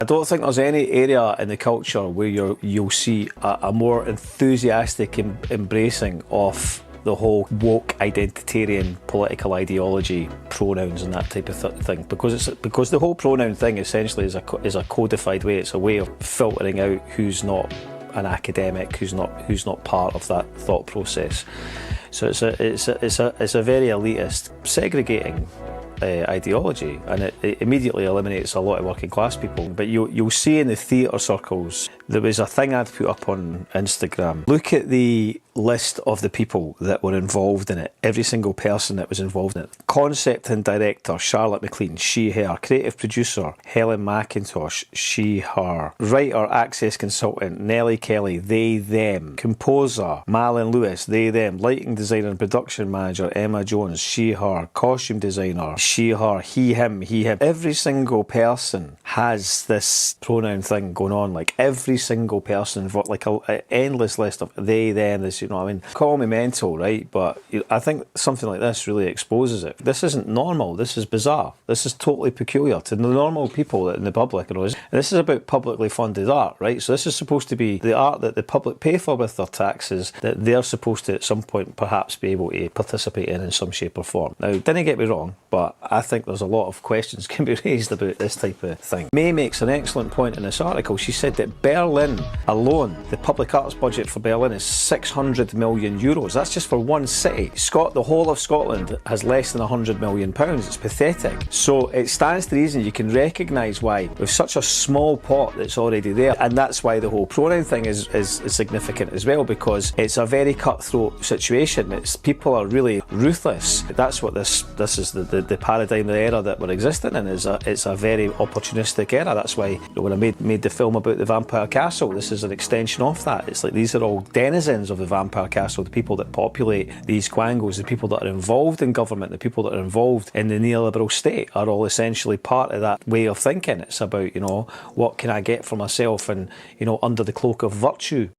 I don't think there's any area in the culture where you'll see a more enthusiastic embracing of the whole woke identitarian political ideology, pronouns and that type of thing, because the whole pronoun thing essentially is a codified way. It's a way of filtering out who's not an academic, who's not part of that thought process. So it's a very elitist, segregating ideology, and it immediately eliminates a lot of working class people. But you'll see in the theatre circles, there was a thing I'd put up on Instagram. Look at the list of the people that were involved in it, every single person that was involved in it. Concept and director, Charlotte McLean, she, her. Creative producer, Helen McIntosh, she, her. Writer, access consultant, Nellie Kelly, they, them. Composer, Malin Lewis, they, them. Lighting designer and production manager, Emma Jones, she, her. Costume designer, she, her, he, him, he, him. Every single person has this pronoun thing going on, like every single person, like an endless list of they, them, this, you know what I mean? Call me mental, right? But I think something like this really exposes it. This isn't normal. This is bizarre. This is totally peculiar to the normal people in the public. You know, and this is about publicly funded art, right? So this is supposed to be the art that the public pay for with their taxes, that they're supposed to at some point perhaps be able to participate in some shape or form. Now, didn't get me wrong, but I think there's a lot of questions can be raised about this type of thing. May makes an excellent point in this article. She said that Berlin alone, the public arts budget for Berlin is 600 million euros. That's just for one city. The whole of Scotland has less than 100 million pounds. It's pathetic. So it stands to reason you can recognise why with such a small pot that's already there, and that's why the whole pronoun thing is significant as well, because it's a very cutthroat situation. People are really ruthless. That's what this is the paradigm, the era that we're existing in. It's a very opportunistic era. That's why when I made the film about the vampire castle, this is an extension of that. It's like these are all denizens of the vampire castle, the people that populate these quangos, the people that are involved in government, the people that are involved in the neoliberal state are all essentially part of that way of thinking. It's about, you know, what can I get for myself and, you know, under the cloak of virtue.